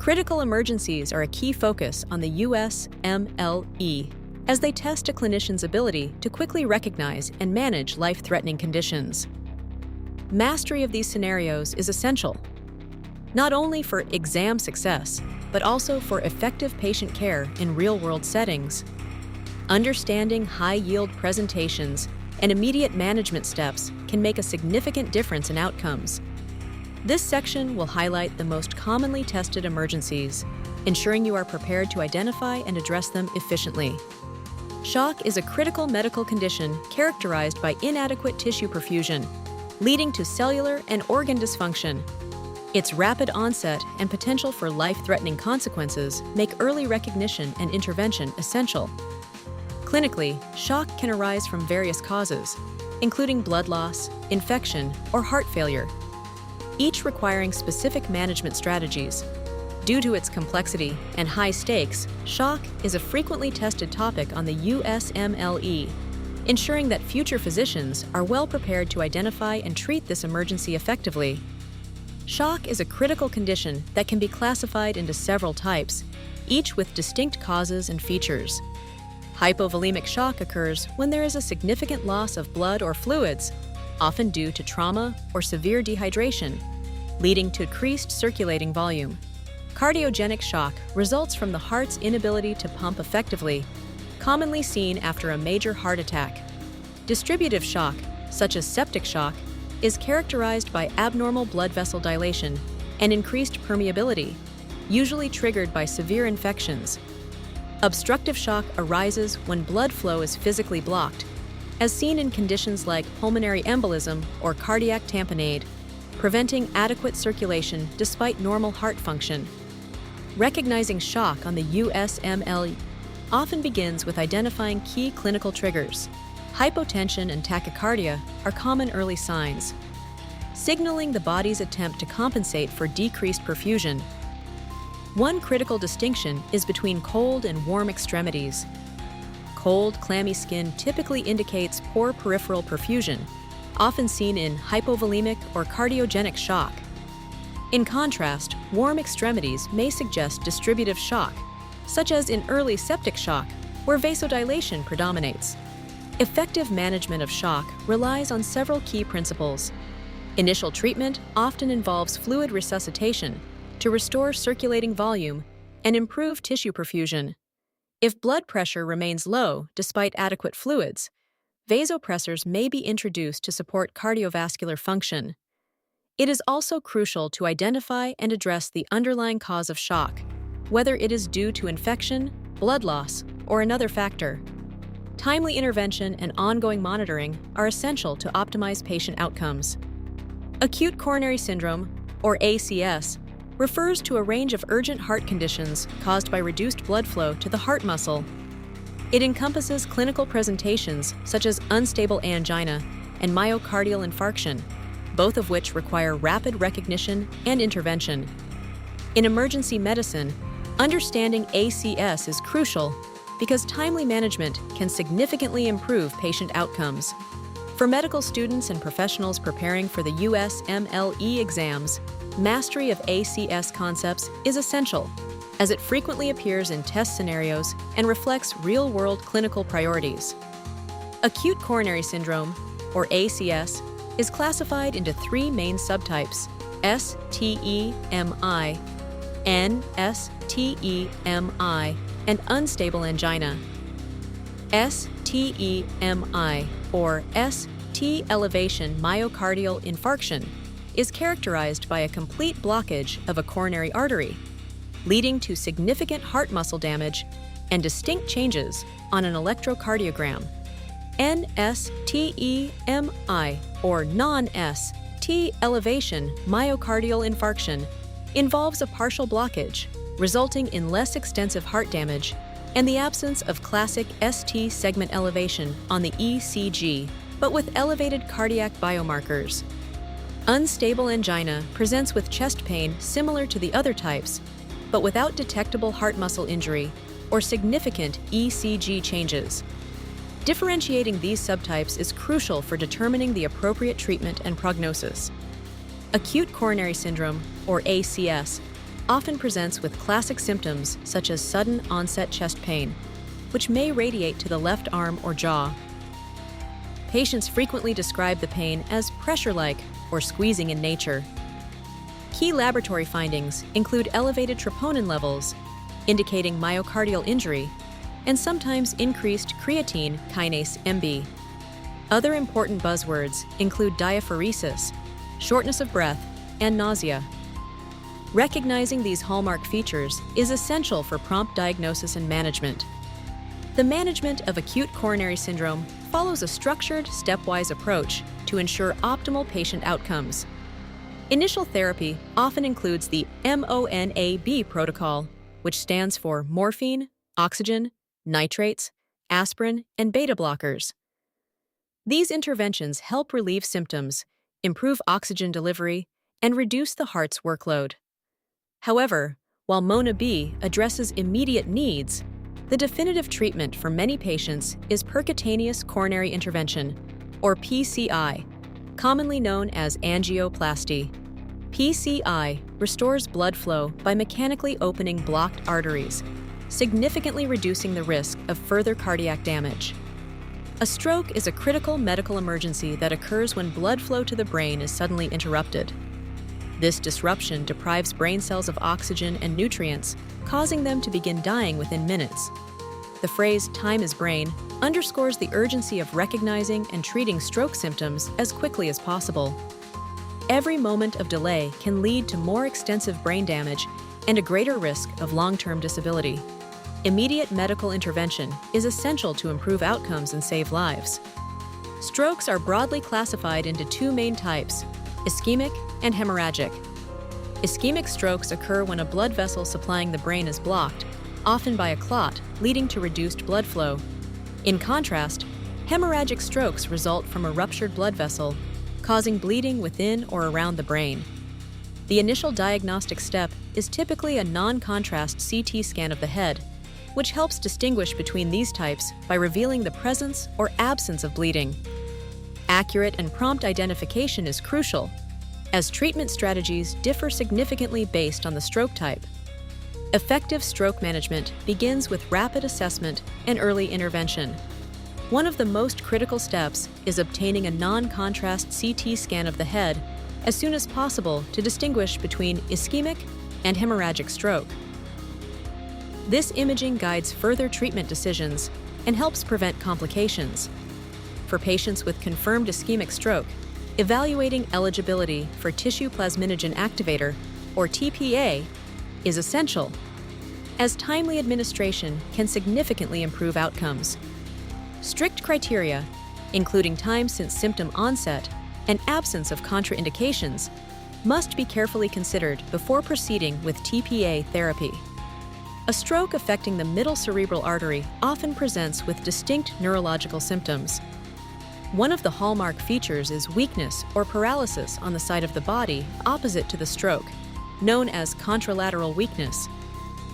Critical emergencies are a key focus on the USMLE, as they test a clinician's ability to quickly recognize and manage life-threatening conditions. Mastery of these scenarios is essential, not only for exam success, but also for effective patient care in real-world settings. Understanding high-yield presentations and immediate management steps can make a significant difference in outcomes. This section will highlight the most commonly tested emergencies, ensuring you are prepared to identify and address them efficiently. Shock is a critical medical condition characterized by inadequate tissue perfusion, leading to cellular and organ dysfunction. Its rapid onset and potential for life-threatening consequences make early recognition and intervention essential. Clinically, shock can arise from various causes, including blood loss, infection, or heart failure, each requiring specific management strategies. Due to its complexity and high stakes, shock is a frequently tested topic on the USMLE, ensuring that future physicians are well prepared to identify and treat this emergency effectively. Shock is a critical condition that can be classified into several types, each with distinct causes and features. Hypovolemic shock occurs when there is a significant loss of blood or fluids, often due to trauma or severe dehydration, leading to decreased circulating volume. Cardiogenic shock results from the heart's inability to pump effectively, commonly seen after a major heart attack. Distributive shock, such as septic shock, is characterized by abnormal blood vessel dilation and increased permeability, usually triggered by severe infections. Obstructive shock arises when blood flow is physically blocked, as seen in conditions like pulmonary embolism or cardiac tamponade, preventing adequate circulation despite normal heart function. Recognizing shock on the USMLE often begins with identifying key clinical triggers. Hypotension and tachycardia are common early signs, signaling the body's attempt to compensate for decreased perfusion. One critical distinction is between cold and warm extremities. Cold, clammy skin typically indicates poor peripheral perfusion, often seen in hypovolemic or cardiogenic shock. In contrast, warm extremities may suggest distributive shock, such as in early septic shock, where vasodilation predominates. Effective management of shock relies on several key principles. Initial treatment often involves fluid resuscitation to restore circulating volume and improve tissue perfusion. If blood pressure remains low despite adequate fluids, vasopressors may be introduced to support cardiovascular function. It is also crucial to identify and address the underlying cause of shock, whether it is due to infection, blood loss, or another factor. Timely intervention and ongoing monitoring are essential to optimize patient outcomes. Acute coronary syndrome, or ACS, refers to a range of urgent heart conditions caused by reduced blood flow to the heart muscle. It encompasses clinical presentations such as unstable angina and myocardial infarction, both of which require rapid recognition and intervention. In emergency medicine, understanding ACS is crucial because timely management can significantly improve patient outcomes. For medical students and professionals preparing for the USMLE exams, mastery of ACS concepts is essential, as it frequently appears in test scenarios and reflects real-world clinical priorities. Acute coronary syndrome, or ACS, is classified into three main subtypes: STEMI, NSTEMI, and unstable angina. STEMI, or ST elevation myocardial infarction, is characterized by a complete blockage of a coronary artery, leading to significant heart muscle damage and distinct changes on an electrocardiogram. NSTEMI, or non-ST elevation myocardial infarction, involves a partial blockage, resulting in less extensive heart damage and the absence of classic ST segment elevation on the ECG, but with elevated cardiac biomarkers. Unstable angina presents with chest pain similar to the other types, but without detectable heart muscle injury or significant ECG changes. Differentiating these subtypes is crucial for determining the appropriate treatment and prognosis. Acute coronary syndrome, or ACS, often presents with classic symptoms such as sudden onset chest pain, which may radiate to the left arm or jaw. Patients frequently describe the pain as pressure-like or squeezing in nature. Key laboratory findings include elevated troponin levels, indicating myocardial injury, and sometimes increased creatine kinase MB. Other important buzzwords include diaphoresis, shortness of breath, and nausea. Recognizing these hallmark features is essential for prompt diagnosis and management. The management of acute coronary syndrome follows a structured, stepwise approach to ensure optimal patient outcomes. Initial therapy often includes the MONAB protocol, which stands for morphine, oxygen, nitrates, aspirin, and beta blockers. These interventions help relieve symptoms, improve oxygen delivery, and reduce the heart's workload. However, while MONAB addresses immediate needs, the definitive treatment for many patients is percutaneous coronary intervention, or PCI, commonly known as angioplasty. PCI restores blood flow by mechanically opening blocked arteries, significantly reducing the risk of further cardiac damage. A stroke is a critical medical emergency that occurs when blood flow to the brain is suddenly interrupted. This disruption deprives brain cells of oxygen and nutrients, causing them to begin dying within minutes. The phrase "time is brain" underscores the urgency of recognizing and treating stroke symptoms as quickly as possible. Every moment of delay can lead to more extensive brain damage and a greater risk of long-term disability. Immediate medical intervention is essential to improve outcomes and save lives. Strokes are broadly classified into two main types: ischemic and hemorrhagic. Ischemic strokes occur when a blood vessel supplying the brain is blocked, often by a clot, leading to reduced blood flow. In contrast, hemorrhagic strokes result from a ruptured blood vessel, causing bleeding within or around the brain. The initial diagnostic step is typically a non-contrast CT scan of the head, which helps distinguish between these types by revealing the presence or absence of bleeding. Accurate and prompt identification is crucial, as treatment strategies differ significantly based on the stroke type. Effective stroke management begins with rapid assessment and early intervention. One of the most critical steps is obtaining a non-contrast CT scan of the head as soon as possible to distinguish between ischemic and hemorrhagic stroke. This imaging guides further treatment decisions and helps prevent complications. For patients with confirmed ischemic stroke, evaluating eligibility for tissue plasminogen activator, or TPA, is essential, as timely administration can significantly improve outcomes. Strict criteria, including time since symptom onset and absence of contraindications, must be carefully considered before proceeding with TPA therapy. A stroke affecting the middle cerebral artery often presents with distinct neurological symptoms. One of the hallmark features is weakness or paralysis on the side of the body opposite to the stroke, known as contralateral weakness.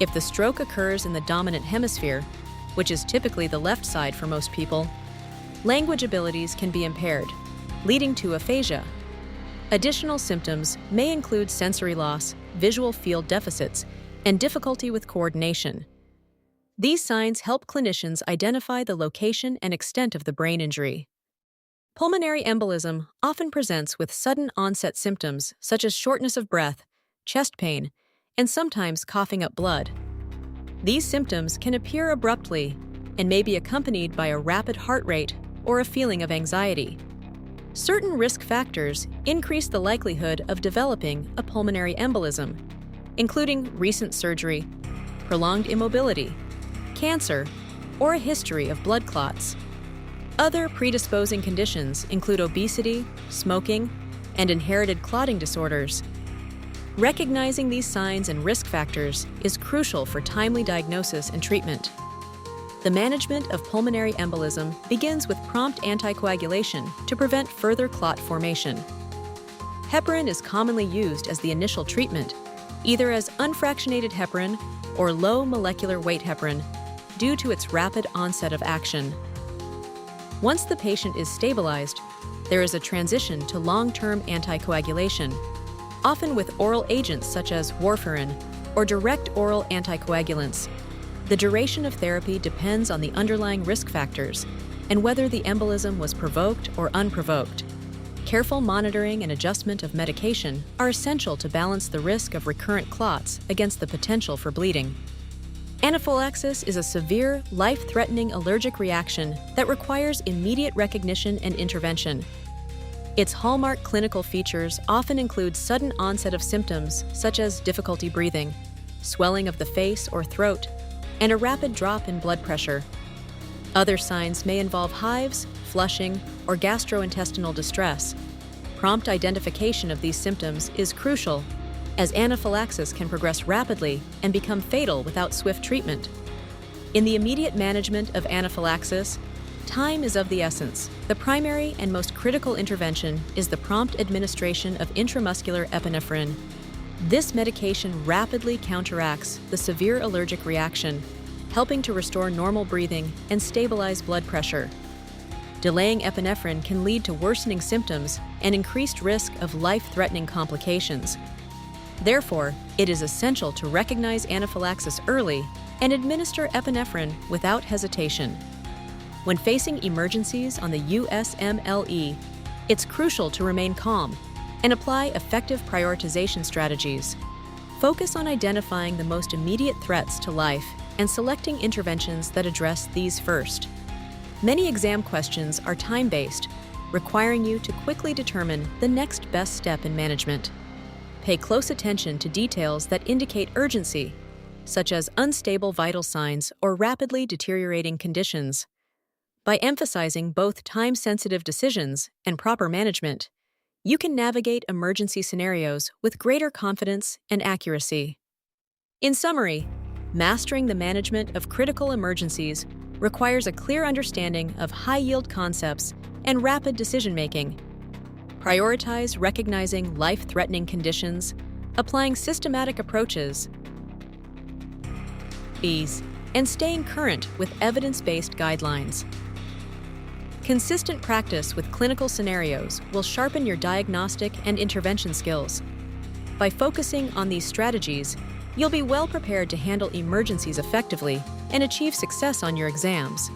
If the stroke occurs in the dominant hemisphere, which is typically the left side for most people, language abilities can be impaired, leading to aphasia. Additional symptoms may include sensory loss, visual field deficits, and difficulty with coordination. These signs help clinicians identify the location and extent of the brain injury. Pulmonary embolism often presents with sudden onset symptoms such as shortness of breath, chest pain, and sometimes coughing up blood. These symptoms can appear abruptly and may be accompanied by a rapid heart rate or a feeling of anxiety. Certain risk factors increase the likelihood of developing a pulmonary embolism, including recent surgery, prolonged immobility, cancer, or a history of blood clots. Other predisposing conditions include obesity, smoking, and inherited clotting disorders. Recognizing these signs and risk factors is crucial for timely diagnosis and treatment. The management of pulmonary embolism begins with prompt anticoagulation to prevent further clot formation. Heparin is commonly used as the initial treatment, either as unfractionated heparin or low molecular weight heparin, due to its rapid onset of action. Once the patient is stabilized, there is a transition to long-term anticoagulation, often with oral agents such as warfarin, or direct oral anticoagulants. The duration of therapy depends on the underlying risk factors and whether the embolism was provoked or unprovoked. Careful monitoring and adjustment of medication are essential to balance the risk of recurrent clots against the potential for bleeding. Anaphylaxis is a severe, life-threatening allergic reaction that requires immediate recognition and intervention. Its hallmark clinical features often include sudden onset of symptoms such as difficulty breathing, swelling of the face or throat, and a rapid drop in blood pressure. Other signs may involve hives, flushing, or gastrointestinal distress. Prompt identification of these symptoms is crucial, as anaphylaxis can progress rapidly and become fatal without swift treatment. In the immediate management of anaphylaxis, time is of the essence. The primary and most critical intervention is the prompt administration of intramuscular epinephrine. This medication rapidly counteracts the severe allergic reaction, helping to restore normal breathing and stabilize blood pressure. Delaying epinephrine can lead to worsening symptoms and increased risk of life-threatening complications. Therefore, it is essential to recognize anaphylaxis early and administer epinephrine without hesitation. When facing emergencies on the USMLE, it's crucial to remain calm and apply effective prioritization strategies. Focus on identifying the most immediate threats to life and selecting interventions that address these first. Many exam questions are time-based, requiring you to quickly determine the next best step in management. Pay close attention to details that indicate urgency, such as unstable vital signs or rapidly deteriorating conditions. By emphasizing both time-sensitive decisions and proper management, you can navigate emergency scenarios with greater confidence and accuracy. In summary, mastering the management of critical emergencies requires a clear understanding of high-yield concepts and rapid decision-making. Prioritize recognizing life-threatening conditions, applying systematic approaches, and staying current with evidence-based guidelines. Consistent practice with clinical scenarios will sharpen your diagnostic and intervention skills. By focusing on these strategies, you'll be well prepared to handle emergencies effectively and achieve success on your exams.